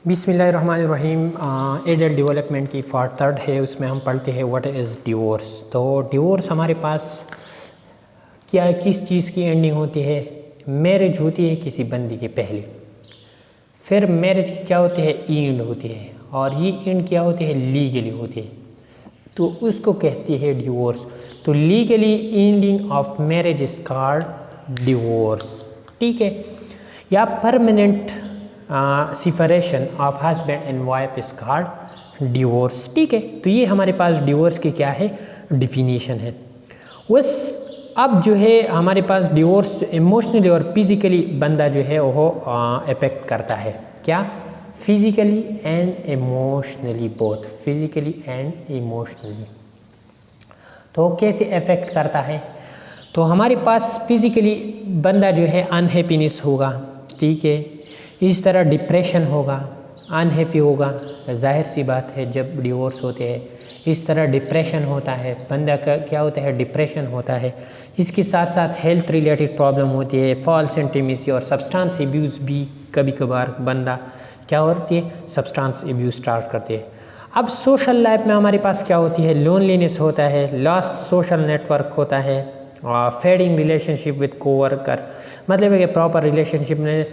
बिस्मिल्लाहिर्रहमानिर्रहीम। Adult development की part 3 है, उसमें हम पढ़ते हैं व्हाट इज़ डिवोर्स। तो डिवोर्स हमारे पास क्या किस चीज़ की एंडिंग होती है? मैरिज होती है किसी बंदी के पहले, फिर मैरिज की क्या होती है? एंड होती है, और ये एंड क्या होती है? लीगली होती है, तो उसको कहती है डिवोर्स। तो legally ending of marriage is called divorce, ठीक है। या permanent separation of husband and wife is called divorce, ठीक है। तो ये हमारे पास डिवोर्स की क्या है? डिफिनीशन है। उस अब जो है हमारे पास डिवोर्स इमोशनली और फिजिकली बंदा जो है वो अफेक्ट करता है। क्या? Physically and emotionally, both physically and emotionally. तो कैसे अफेक्ट करता है? तो हमारे पास फिजिकली बंदा जो है अनहैप्पीनेस होगा, ठीक है। इस तरह डिप्रेशन होगा, अनहैप्पी होगा, जाहिर सी बात है जब डिवोर्स होते हैं इस तरह डिप्रेशन होता है, बंदा का क्या होता है? डिप्रेशन होता है। इसके साथ साथ हेल्थ रिलेटेड प्रॉब्लम होती है, फॉल्स इंटीमेसी और सब्सटेंस एब्यूज़ भी कभी कभार बंदा क्या होती है? सब्सटेंस एब्यूज़ स्टार्ट करते हैं। अब सोशल लाइफ में हमारे पास क्या होती है? लोनलीनेस होता है, लॉस्ट सोशल नेटवर्क होता है, फेडिंग रिलेशनशिप विद कोवर्कर, मतलब है कि प्रॉपर रिलेशनशिप में,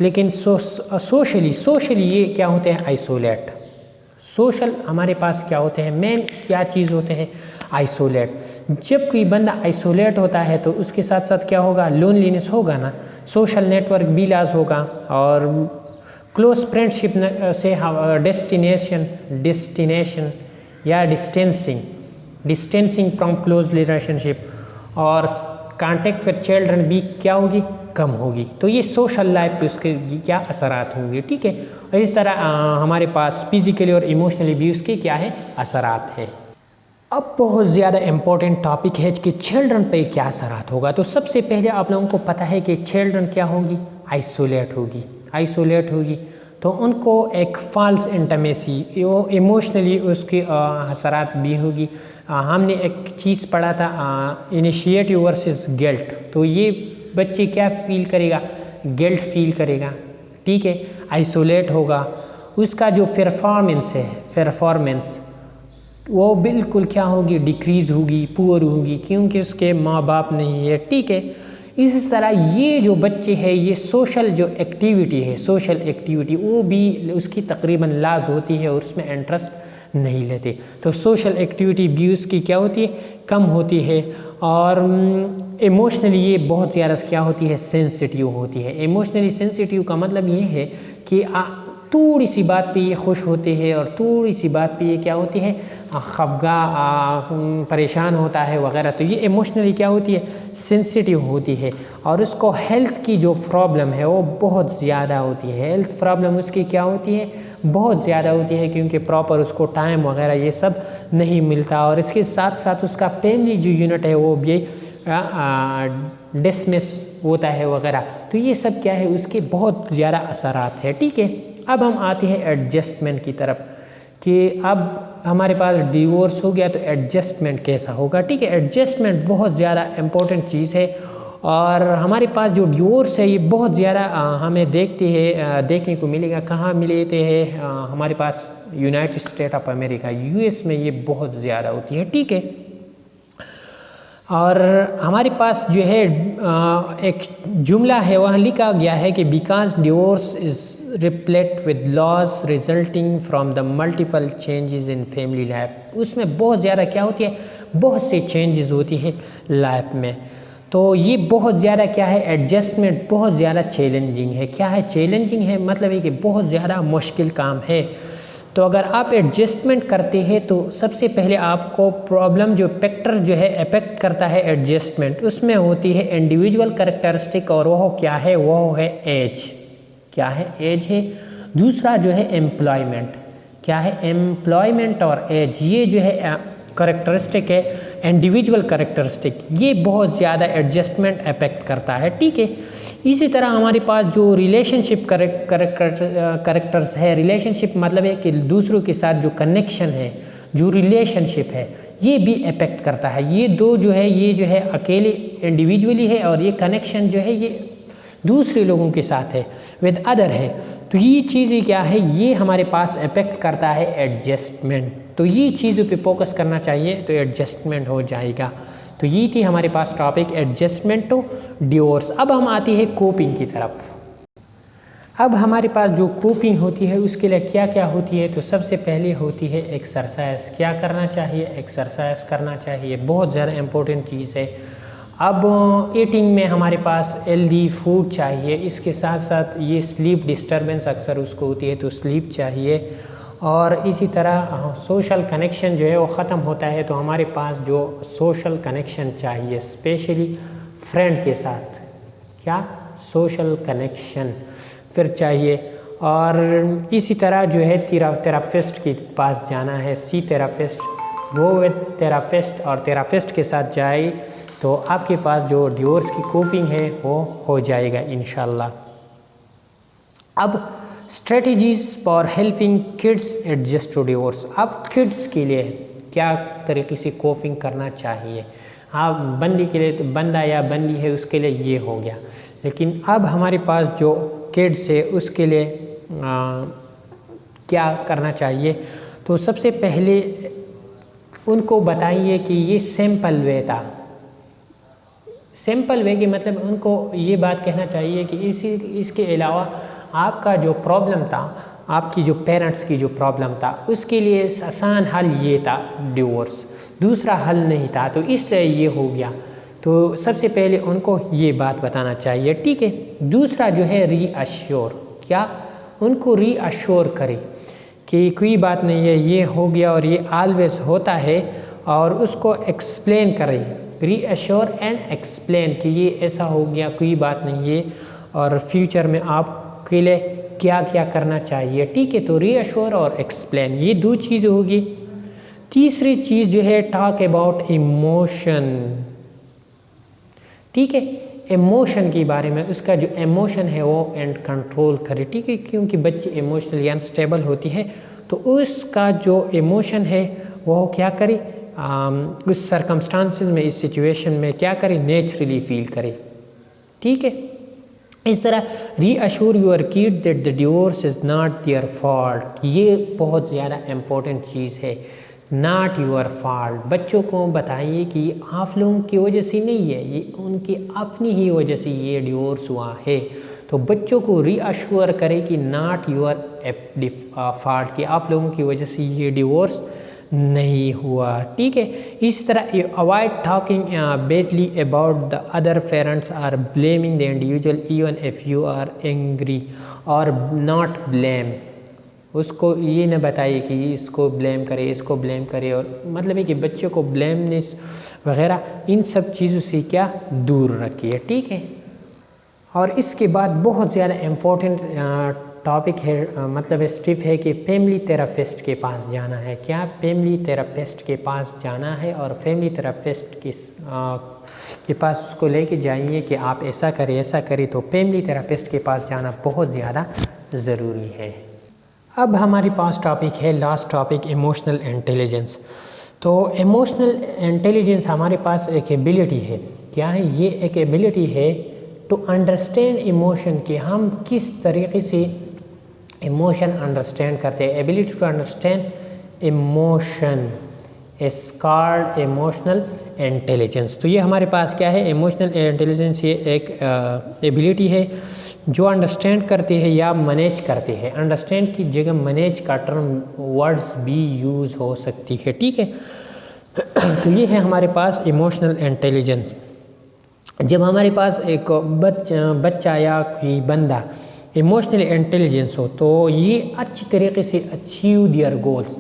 लेकिन सोशली ये क्या होते हैं? आइसोलेट। सोशल हमारे पास क्या होते हैं? मेन क्या चीज़ होते हैं? आइसोलेट। जब कोई बंदा आइसोलेट होता है तो उसके साथ साथ क्या होगा? लोनलीनेस होगा ना, सोशल नेटवर्क भी लॉस होगा, और क्लोज फ्रेंडशिप से डेस्टिनेशन या डिस्टेंसिंग फ्रॉम क्लोज रिलेशनशिप, और कांटेक्ट विद चिल्ड्रन भी क्या होगी? कम होगी। तो ये सोशल लाइफ पे उसके क्या असरात होंगे, ठीक है। और इस तरह हमारे पास फिजिकली और इमोशनली भी उसके क्या है? असरात है। अब बहुत ज़्यादा इम्पोर्टेंट टॉपिक है कि चिल्ड्रन पे क्या असरात होगा। तो सबसे पहले आप लोगों को पता है कि चिल्ड्रन क्या होगी? आइसोलेट होगी, तो उनको एक फॉल्स इंटीमेसी, वो इमोशनली उसकी असरात भी होगी। हमने एक चीज़ पढ़ा था, इनिशिएटिव वर्सेस गिल्ट। तो ये बच्चे क्या फील करेगा? गिल्ट फील करेगा, ठीक है। आइसोलेट होगा, उसका जो परफॉर्मेंस वो बिल्कुल क्या होगी? डिक्रीज़ होगी, पुअर होगी, क्योंकि उसके माँ बाप नहीं है, ठीक है। इसी तरह ये जो बच्चे हैं ये सोशल एक्टिविटी वो भी उसकी तकरीबन लॉस होती है और उसमें इंटरेस्ट नहीं लेते। तो सोशल एक्टिविटी भी उसकी क्या होती है? कम होती है। और इमोशनली ये बहुत ज़्यादा क्या होती है? सेंसिटिव होती है। इमोशनली सेंसिटिव का मतलब ये है कि थोड़ी सी बात पे ये खुश होते हैं, और थोड़ी सी बात पे ये क्या होती है? खफगा, परेशान होता है वगैरह। तो ये इमोशनली क्या होती है? सेंसिटिव होती है। और उसको हेल्थ की जो प्रॉब्लम है वो बहुत ज़्यादा होती है। हेल्थ प्रॉब्लम उसकी क्या होती है? बहुत ज़्यादा होती है, क्योंकि प्रॉपर उसको टाइम वगैरह ये सब नहीं मिलता। और इसके साथ साथ उसका फैमिली जो यूनिट है वो भी डिसमिस होता है वगैरह। तो ये सब क्या है? उसके बहुत ज़्यादा असरात है, ठीक है। अब हम आते हैं एडजस्टमेंट की तरफ, कि अब हमारे पास डिवोर्स हो गया तो एडजस्टमेंट कैसा होगा, ठीक है। एडजस्टमेंट बहुत ज़्यादा इम्पोर्टेंट चीज़ है, और हमारे पास जो डिवोर्स है ये बहुत ज़्यादा हमें देखने को मिलेगा। कहाँ मिलते हैं? हमारे पास United State of America, US में ये बहुत ज़्यादा होती है, ठीक है। और हमारे पास जो है एक जुमला है, वहाँ लिखा गया है कि because divorce is repellent with loss resulting from the multiple changes in family life. उसमें बहुत ज़्यादा क्या होती है? बहुत से चेंजेस होती है लाइफ में। तो ये बहुत ज़्यादा क्या है? एडजस्टमेंट बहुत ज़्यादा चैलेंजिंग है। क्या है? चैलेंजिंग है, मतलब है कि बहुत ज़्यादा मुश्किल काम है। तो अगर आप एडजस्टमेंट करते हैं तो सबसे पहले आपको प्रॉब्लम जो फैक्टर जो है अफेक्ट करता है एडजस्टमेंट, उसमें होती है इंडिविजुअल कैरेक्टरिस्टिक, और वो क्या है? वो है एज। क्या है? एज है। दूसरा जो है एम्प्लॉयमेंट। क्या है? एम्प्लॉयमेंट और एज, ये जो है कैरेक्टरिस्टिक है, इंडिविजुअल कैरेक्टरिस्टिक, ये बहुत ज़्यादा एडजस्टमेंट अफेक्ट करता है, ठीक है। इसी तरह हमारे पास जो रिलेशनशिप कैरेक्टर्स है, रिलेशनशिप मतलब है कि दूसरों के साथ जो कनेक्शन है, जो रिलेशनशिप है, ये भी अफेक्ट करता है। ये दो जो है ये जो है अकेले इंडिविजुअली है, और ये कनेक्शन जो है ये दूसरे लोगों के साथ है, विद अदर है। तो ये चीज़ें क्या है, ये हमारे पास अफेक्ट करता है एडजस्टमेंट। तो ये चीज़ों पे फोकस करना चाहिए तो एडजस्टमेंट हो जाएगा। तो ये थी हमारे पास टॉपिक एडजस्टमेंट टू डिवोर्स। अब हम आती है कोपिंग की तरफ। अब हमारे पास जो कोपिंग होती है उसके लिए क्या क्या होती है, तो सबसे पहले होती है एक्सरसाइज। क्या करना चाहिए, एक्सरसाइज करना चाहिए, बहुत ज़्यादा इम्पोर्टेंट चीज़ है। अब ईटिंग में हमारे पास हेल्दी फूड चाहिए, इसके साथ साथ ये स्लीप डिस्टर्बेंस अक्सर उसको होती है तो स्लीप चाहिए। और इसी तरह सोशल कनेक्शन जो है वो ख़त्म होता है तो हमारे पास जो सोशल कनेक्शन चाहिए, स्पेशली फ्रेंड के साथ, क्या सोशल कनेक्शन फिर चाहिए। और इसी तरह जो है थेरापिस्ट के पास जाना है, सी थेरापिस्ट, वो थेरापिस्ट और थेरापिस्ट के साथ जाए तो आपके पास जो डिवोर्स की कोपिंग है वो हो जाएगा इंशाल्लाह। अब strategies for helping kids adjust to divorce. अब किड्स के लिए क्या तरीके से कोपिंग करना चाहिए। आप बंदी के लिए, बंदा या बंदी है उसके लिए ये हो गया, लेकिन अब हमारे पास जो किड्स है उसके लिए क्या करना चाहिए। तो सबसे पहले उनको बताइए कि ये सिंपल वे था। सिंपल वे की मतलब उनको ये बात कहना चाहिए कि इसके अलावा आपका जो प्रॉब्लम था, आपकी जो पेरेंट्स की जो प्रॉब्लम था, उसके लिए आसान हल ये था डिवोर्स, दूसरा हल नहीं था, तो इसलिए ये हो गया। तो सबसे पहले उनको ये बात बताना चाहिए, ठीक है। दूसरा जो है रीअश्योर, क्या उनको रीअश्योर करें कि कोई बात नहीं है, ये हो गया और ये ऑलवेज होता है, और उसको एक्सप्लेन करें, रीअश्योर एंड एक्सप्लेन कि ये ऐसा हो गया, कोई बात नहीं है और फ्यूचर में आपके लिए क्या क्या करना चाहिए, ठीक है। तो रीअश्योर और एक्सप्लेन, ये दो चीज़ होगी। तीसरी चीज़ जो है टॉक अबाउट इमोशन, ठीक है। इमोशन के बारे में, उसका जो इमोशन है वो एंड कंट्रोल करे, ठीक है, क्योंकि बच्चे इमोशनली अनस्टेबल होती है तो उसका जो इमोशन है वो क्या करे, उस सरकमस्टांसेस में, इस सिचुएशन में क्या करे, नेचुरली फील करे, ठीक है। इस तरह reassure your kid that the divorce is not their fault, ये बहुत ज़्यादा इम्पोर्टेंट चीज़ है। नॉट योर फॉल्ट, बच्चों को बताइए कि आप लोगों की वजह से नहीं है, ये उनकी अपनी ही वजह से ये डिवोर्स हुआ है। तो बच्चों को रीअश्योर करें कि नॉट योर फॉल्ट, कि आप लोगों की वजह से ये डिवोर्स नहीं हुआ, ठीक है। इस तरह avoid talking badly about the other parents और blaming the individual even if you are angry और नॉट ब्लेम, उसको ये न बताइए कि इसको ब्लेम करे, इसको ब्लेम करे, और मतलब है कि बच्चों को ब्लेमनेस वगैरह इन सब चीज़ों से क्या दूर रखिए, ठीक है। और इसके बाद बहुत ज़्यादा इम्पोर्टेंट टॉपिक है, मतलब स्टेप है कि फैमिली थेरापिस्ट के पास जाना है। क्या फैमिली थेरापिस्ट के पास जाना है और फैमिली थेरापिस्ट के पास उसको लेके जाइए कि आप ऐसा करें ऐसा करें। तो फैमिली थेरापिस्ट के पास जाना बहुत ज़्यादा ज़रूरी है। अब हमारे पास टॉपिक है, लास्ट टॉपिक, इमोशनल इंटेलिजेंस। तो इमोशनल इंटेलिजेंस हमारे पास एक एबिलिटी है। क्या है ये? एक एबिलिटी है टू अंडरस्टैंड इमोशन, कि हम किस तरीके से इमोशन अंडरस्टैंड करते हैं। Ability to understand emotion is called emotional intelligence. तो ये हमारे पास क्या है? इमोशनल इंटेलिजेंस ये एक एबिलिटी है जो अंडरस्टैंड करते हैं या मैनेज करते हैं। अंडरस्टैंड की जगह मैनेज का टर्म वर्ड्स भी यूज़ हो सकती है, ठीक है। तो ये है हमारे पास इमोशनल इंटेलिजेंस। जब हमारे पास एक बच्चा या कोई बंदा इमोशनल इंटेलिजेंस हो तो ये अच्छी तरीके से अचीव देयर गोल्स।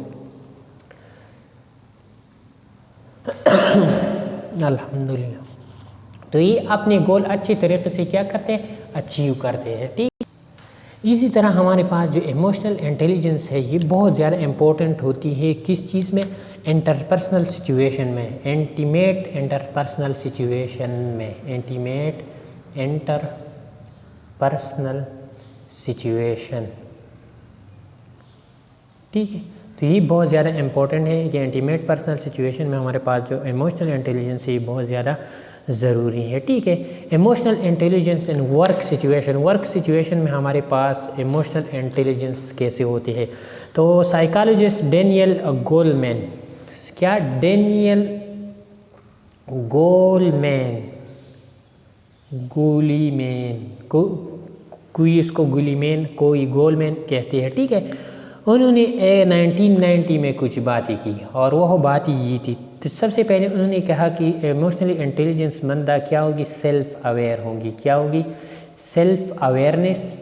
अल्हम्दुलिल्लाह। तो ये अपने गोल अच्छी तरीके से क्या करते हैं? अचीव करते हैं, ठीक। इसी तरह हमारे पास जो इमोशनल इंटेलिजेंस है ये बहुत ज़्यादा इम्पोर्टेंट होती है किस चीज़ में? इंटरपर्सनल सिचुएशन में, इंटीमेट इंटरपर्सनल सिचुएशन में, इंटीमेट इंटरपर्सनल सिचुएशन, ठीक है। तो ये बहुत ज़्यादा इम्पोर्टेंट है कि इंटीमेट पर्सनल सिचुएशन में हमारे पास जो इमोशनल इंटेलिजेंस है ये बहुत ज़्यादा ज़रूरी है। ठीक है, emotional intelligence in work situation में हमारे पास इमोशनल इंटेलिजेंस कैसे होती है। तो साइकोलॉजिस्ट डेनियल गोलमैन, क्या डेनियल गोलीमैन कोई इसको गुलीमैन कोई गोलमैन कहते हैं। ठीक है, उन्होंने 1990 में कुछ बातें की और वह बात ये थी। तो सबसे पहले उन्होंने कहा कि इमोशनली इंटेलिजेंस बंदा क्या होगी, सेल्फ अवेयर होगी। क्या होगी, सेल्फ अवेयरनेस।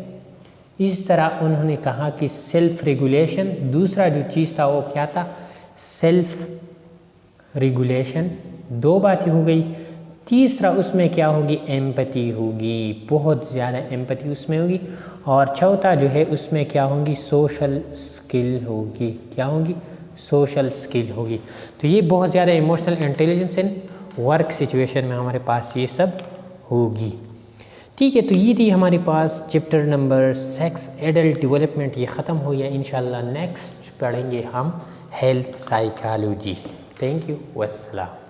इस तरह उन्होंने कहा कि सेल्फ रेगुलेशन, दूसरा जो चीज़ था वो क्या था, सेल्फ रेगुलेशन। दो बातें हो गई। तीसरा उसमें क्या होगी, एम्पैथी होगी, बहुत ज़्यादा एम्पैथी उसमें होगी। और चौथा जो है उसमें क्या होगी, सोशल स्किल होगी। क्या होगी, सोशल स्किल होगी। तो ये बहुत ज़्यादा emotional intelligence in work situation में हमारे पास ये सब होगी। ठीक है, तो ये थी हमारे पास चैप्टर नंबर 6 एडल्ट डेवलपमेंट, ये ख़त्म हो गया। इंशाल्लाह नेक्स्ट पढ़ेंगे हम हेल्थ साइकोलॉजी। Thank you, वस्सलाम।